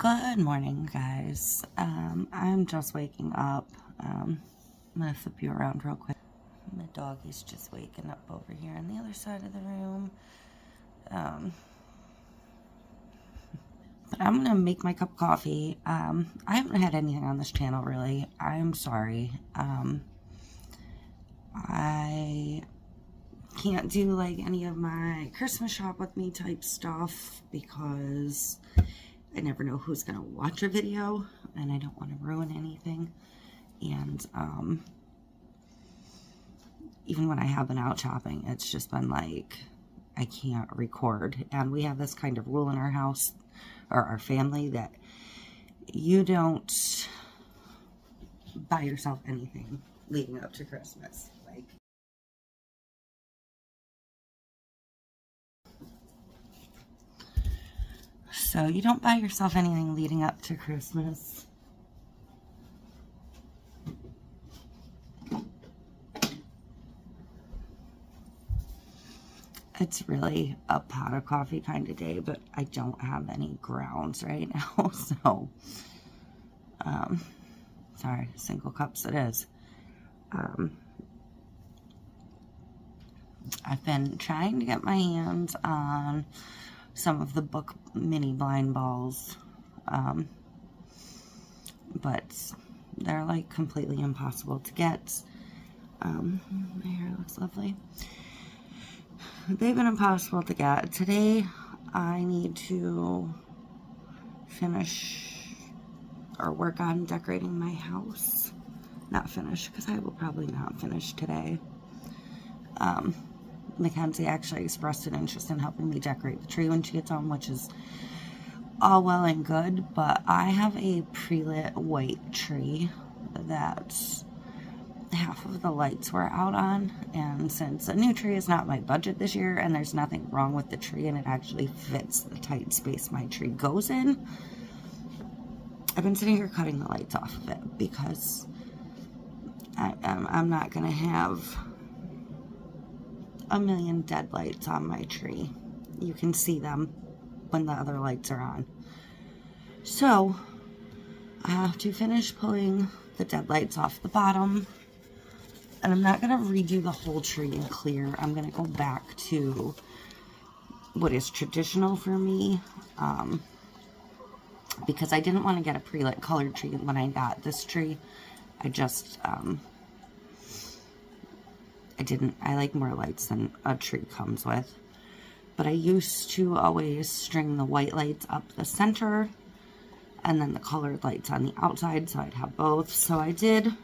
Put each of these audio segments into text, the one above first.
Good morning, guys. I'm just waking up. I'm gonna flip you around real quick. The dog is just waking up over here on the other side of the room. But I'm gonna make my cup of coffee. I haven't had anything on this channel really. I'm sorry. I can't do like any of my Christmas shop with me type stuff because I never know who's gonna watch a video and I don't want to ruin anything. And even when I have been out shopping, it's just been like I can't record. And we have this kind of rule in our house or our family that you don't buy yourself anything leading up to Christmas. Like, so you don't buy yourself anything leading up to Christmas. It's really a pot of coffee kind of day, but I don't have any grounds right now, so, sorry, single cups it is. I've been trying to get my hands on some of the book mini blind balls, but they're like completely impossible to get. My hair looks lovely. They've been impossible to get. Today I need to finish or work on decorating my house. Not finish, because I will probably not finish today. Mackenzie actually expressed an interest in helping me decorate the tree when she gets home, which is all well and good, but I have a pre-lit white tree that half of the lights were out on, and since a new tree is not my budget this year and there's nothing wrong with the tree and it actually fits the tight space my tree goes in, I've been sitting here cutting the lights off of it because I'm not gonna have a million dead lights on my tree. You can see them when the other lights are on. So I have to finish pulling the dead lights off the bottom, and I'm not gonna redo the whole tree in clear. I'm gonna go back to what is traditional for me, because I didn't want to get a pre-lit colored tree when I got this tree. I just I like more lights than a tree comes with. But I used to always string the white lights up the center and then the colored lights on the outside, so I'd have both. So I did,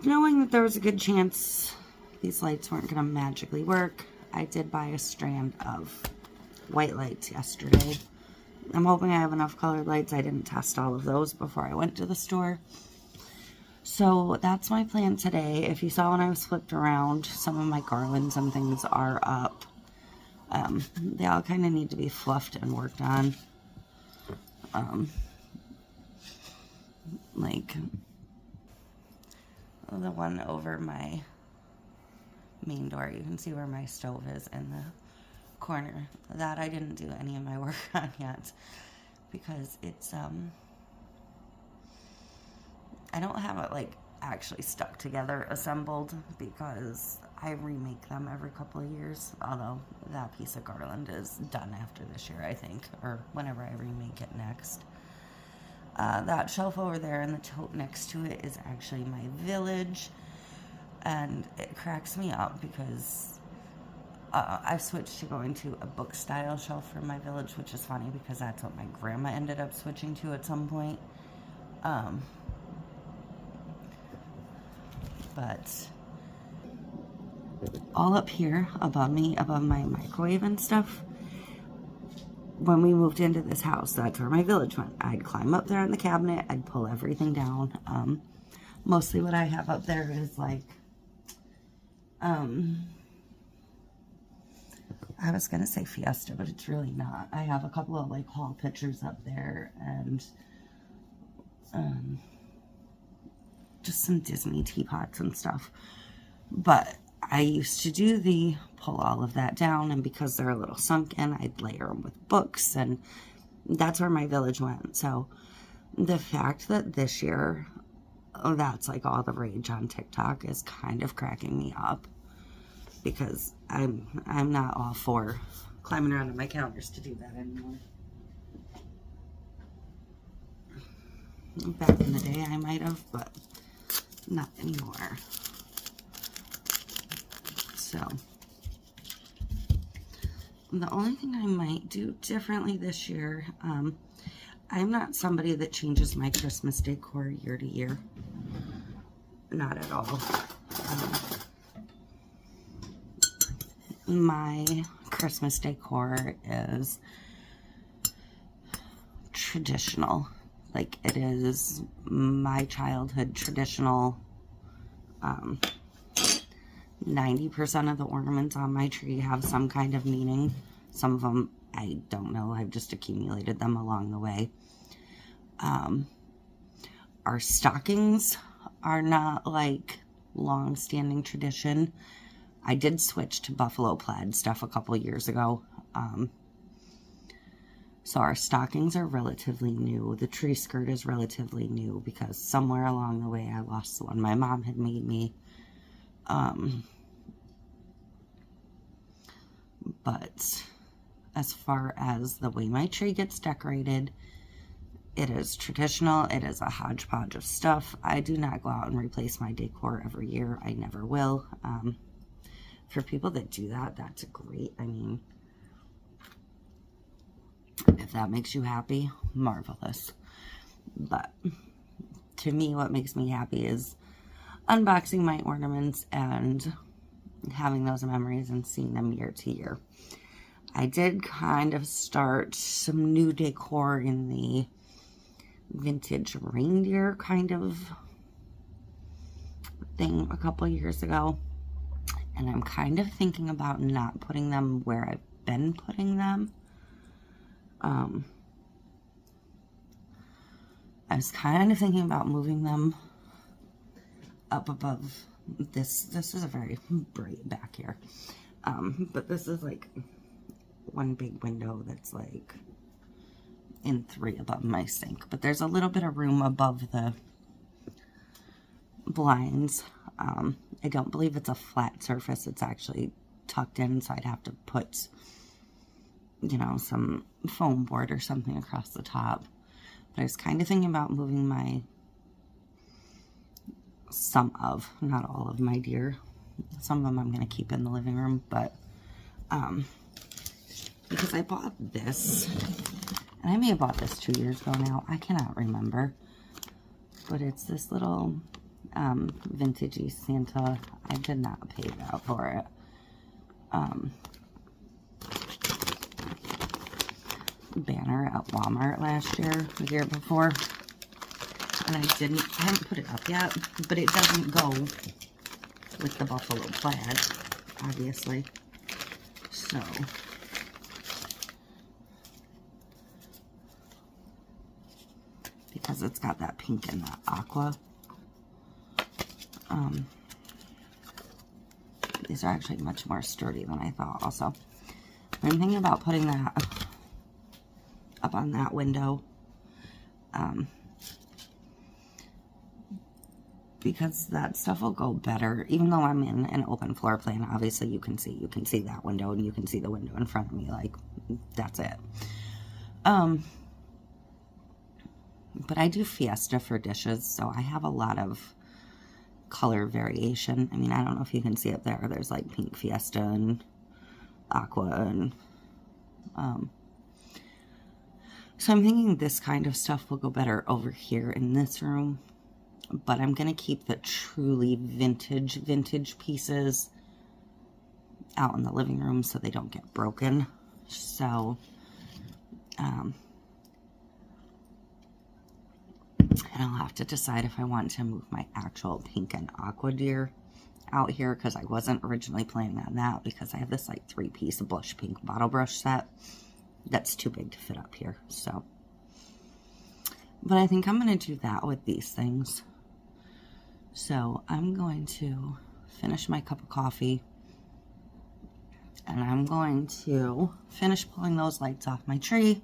knowing that there was a good chance these lights weren't going to magically work, I did buy a strand of white lights yesterday. I'm hoping I have enough colored lights. I didn't test all of those before I went to the store. So that's my plan today. If you saw when I was flipped around, some of my garlands and things are up. They all kind of need to be fluffed and worked on. Like the one over my main door, you can see where my stove is in the corner. That I didn't do any of my work on yet because it's I don't have it like actually stuck together assembled because I remake them every couple of years, although that piece of garland is done after this year, I think, or whenever I remake it next. That shelf over there and the tote next to it is actually my village, and it cracks me up because I've switched to going to a book style shelf for my village, which is funny because that's what my grandma ended up switching to at some point. But all up here above me, above my microwave and stuff, when we moved into this house, that's where my village went. I'd climb up there in the cabinet, I'd pull everything down. Mostly what I have up there is like, I was gonna say Fiesta, but it's really not. I have a couple of like haul pictures up there and just some Disney teapots and stuff. But I used to pull all of that down, and because they're a little sunken, I'd layer them with books, and that's where my village went. So the fact that this year that's like all the rage on TikTok is kind of cracking me up, because I'm not all for climbing around on my counters to do that anymore. Back in the day I might have, but not anymore. So the only thing I might do differently this year, I'm not somebody that changes my Christmas decor year to year. Not at all. My Christmas decor is traditional. Like, it is my childhood traditional. 90% of the ornaments on my tree have some kind of meaning. Some of them, I don't know. I've just accumulated them along the way. Our stockings are not like long-standing tradition. I did switch to buffalo plaid stuff a couple years ago. So our stockings are relatively new. The tree skirt is relatively new because somewhere along the way I lost the one my mom had made me. But as far as the way my tree gets decorated, it is traditional. It is a hodgepodge of stuff. I do not go out and replace my decor every year. I never will. For people that do that, that's great. I mean, if that makes you happy, marvelous. But to me, what makes me happy is unboxing my ornaments and having those memories and seeing them year to year. I did kind of start some new decor in the vintage reindeer kind of thing a couple years ago. And I'm kind of thinking about not putting them where I've been putting them. I was kind of thinking about moving them up above this. This is a very bright back here. But this is like one big window that's like in 3 above my sink. But there's a little bit of room above the blinds. I don't believe it's a flat surface. It's actually tucked in, so I'd have to put, you know, some foam board or something across the top. But I was kind of thinking about moving not all of my deer. Some of them I'm going to keep in the living room, but because I bought this, and I may have bought this 2 years ago now. I cannot remember. But it's this little vintagey Santa. I did not pay that for it. Banner at Walmart last year, the year before. And I haven't put it up yet, but it doesn't go with the buffalo plaid, obviously. So, because it's got that pink and that aqua. These are actually much more sturdy than I thought also. I'm thinking about putting that up on that window. Because that stuff will go better, even though I'm in an open floor plan. Obviously you can see that window, and you can see the window in front of me, like, that's it. But I do Fiesta for dishes, so I have a lot of color variation. I mean, I don't know if you can see up there. There's like pink Fiesta and aqua, and so I'm thinking this kind of stuff will go better over here in this room. But I'm going to keep the truly vintage pieces out in the living room so they don't get broken. So, and I'll have to decide if I want to move my actual pink and aqua deer out here, because I wasn't originally planning on that, because I have this like 3-piece blush pink bottle brush set that's too big to fit up here. So, but I think I'm going to do that with these things. So I'm going to finish my cup of coffee, and I'm going to finish pulling those lights off my tree,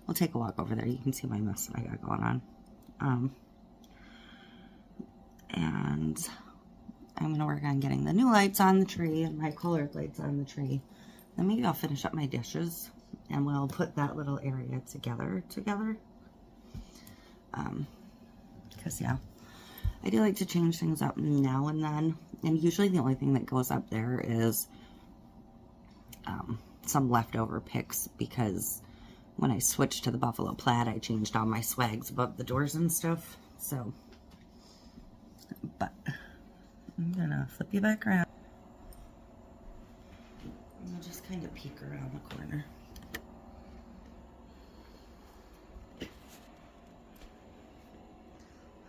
we'll take a walk over there. You can see my mess that I got going on. And I'm going to work on getting the new lights on the tree and my colored lights on the tree. Then maybe I'll finish up my dishes and we'll put that little area together. Because, yeah, I do like to change things up now and then. And usually the only thing that goes up there is some leftover picks, because when I switched to the buffalo plaid, I changed all my swags above the doors and stuff. So, but I'm gonna flip you back around. And I'll just kind of peek around the corner.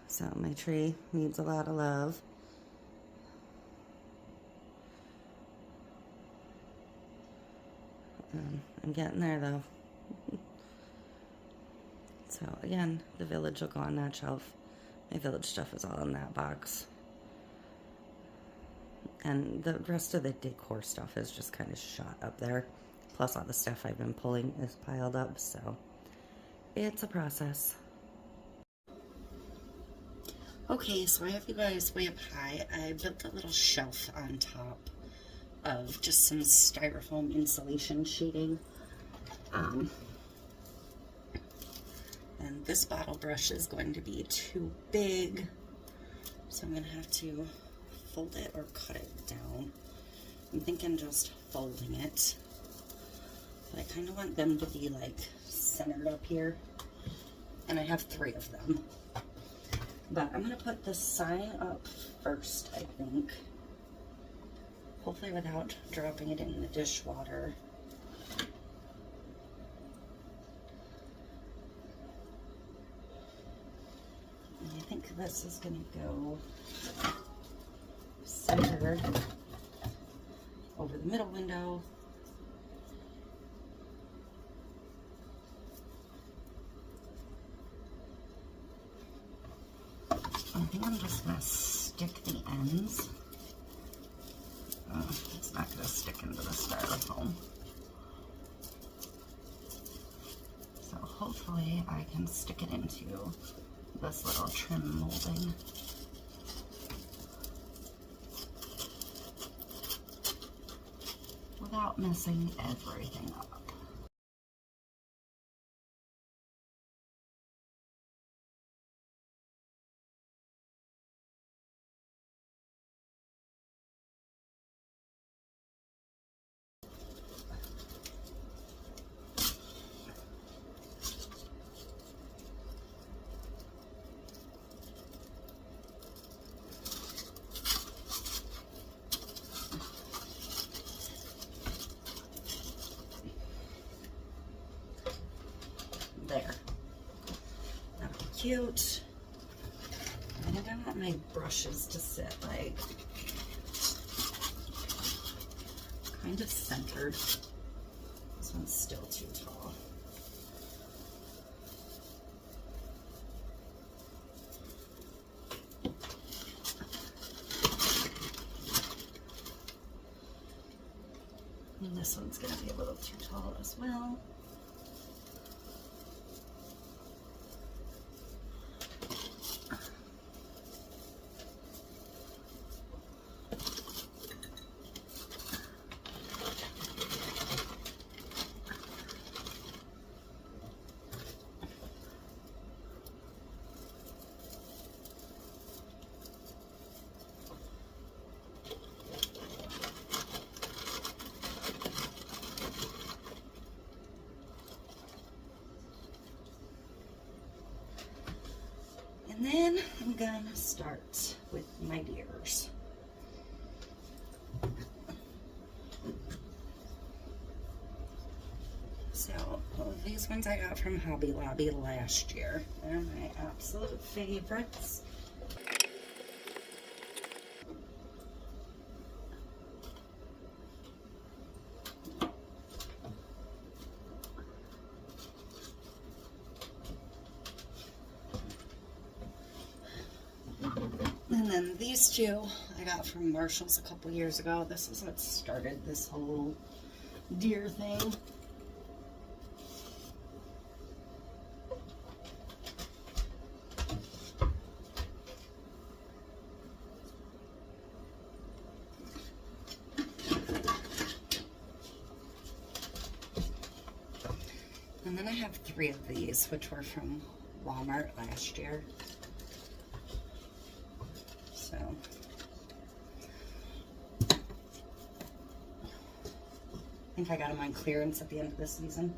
So my tree needs a lot of love. I'm getting there though. So again, the village will go on that shelf. My village stuff is all in that box. And the rest of the decor stuff is just kind of shot up there. Plus all the stuff I've been pulling is piled up, so it's a process. Okay, so I have you guys way up high. I built a little shelf on top of just some styrofoam insulation sheeting. And this bottle brush is going to be too big, so I'm going to have to fold it or cut it down. I'm thinking just folding it. But I kind of want them to be like centered up here. And I have 3 of them. But I'm going to put the sign up first, I think. Hopefully without dropping it in the dishwater. And I think this is going to go centered over the middle window. I think I'm just going to stick the ends. It's not going to stick into the styrofoam. So hopefully I can stick it into this little trim molding. Without messing everything up. There. That'll be cute. I think I want my brushes to sit like kind of centered. This one's still too tall. And this one's going to be a little too tall as well. And then I'm gonna start with my deers. So these ones I got from Hobby Lobby last year. They're my absolute favorites. And then these 2 I got from Marshall's a couple years ago. This is what started this whole deer thing. And then I have 3 of these, which were from Walmart last year. So I think I got them on clearance at the end of the season.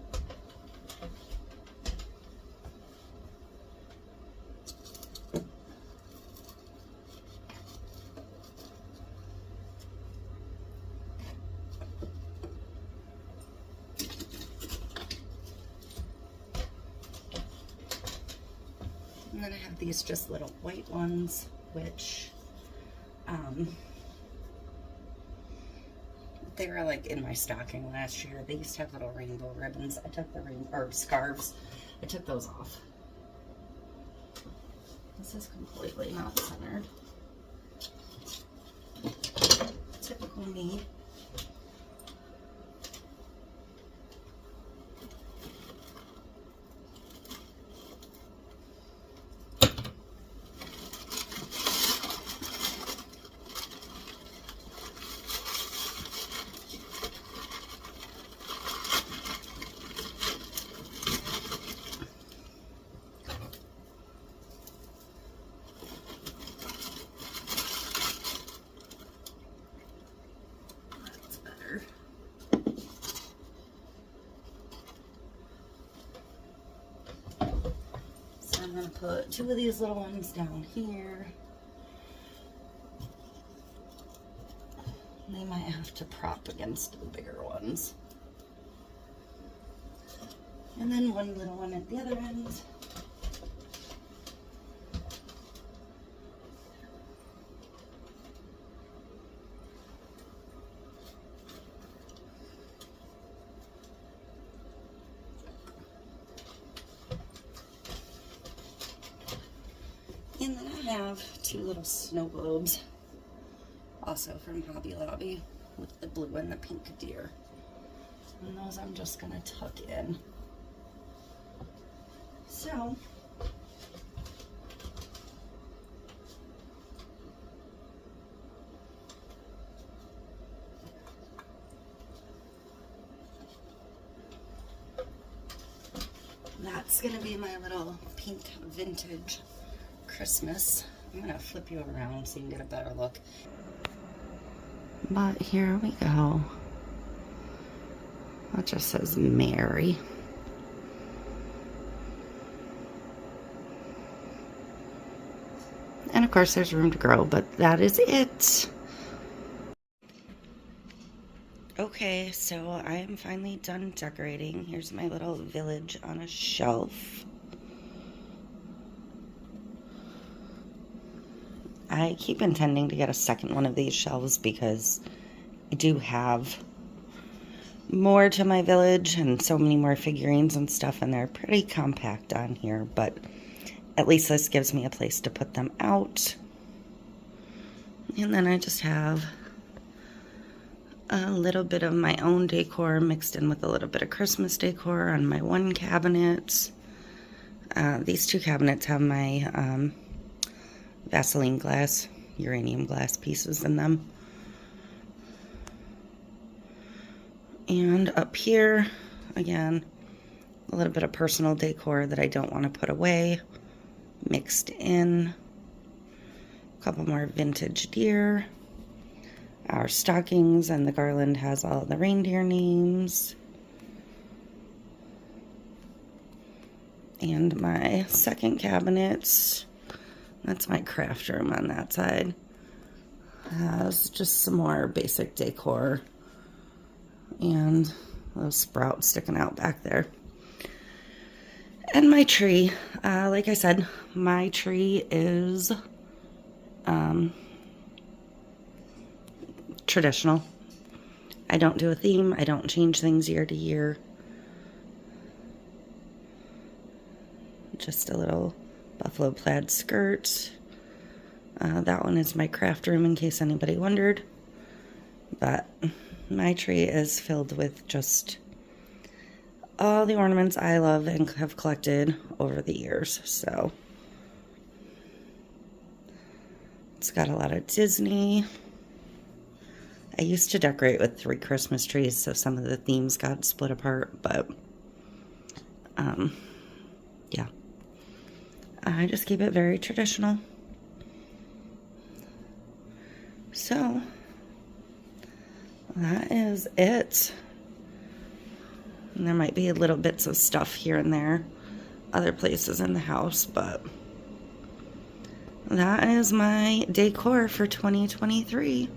And then I have these just little white ones, which they were like in my stocking last year. They used to have little rainbow ribbons. I took the or scarves. I took those off. This is completely not centered. Typical me. I'm going to put 2 of these little ones down here. They might have to prop against the bigger ones. And then 1 little one at the other end. And then I have 2 little snow globes, also from Hobby Lobby, with the blue and the pink deer. And those I'm just going to tuck in. So, that's going to be my little pink vintage Christmas. I'm going to flip you around so you can get a better look. But here we go. That just says Mary. And of course there's room to grow, but that is it. Okay, so I am finally done decorating. Here's my little village on a shelf. I keep intending to get a second one of these shelves because I do have more to my village and so many more figurines and stuff, and they're pretty compact on here, but at least this gives me a place to put them out. And then I just have a little bit of my own decor mixed in with a little bit of Christmas decor on my one cabinet. These 2 cabinets have my Vaseline glass, uranium glass pieces in them. And up here, again, a little bit of personal decor that I don't want to put away, mixed in. A couple more vintage deer. Our stockings, and the garland has all the reindeer names. And my second cabinet, that's my craft room on that side, has just some more basic decor and those sprouts sticking out back there. And my tree, like I said, my tree is traditional. I don't do a theme. I don't change things year to year. Just a little buffalo plaid skirt. That one is my craft room in case anybody wondered. But my tree is filled with just all the ornaments I love and have collected over the years. So it's got a lot of Disney. I used to decorate with 3 Christmas trees, so some of the themes got split apart, but Yeah. I just keep it very traditional. So, that is it. And there might be little bits of stuff here and there, other places in the house, but that is my decor for 2023.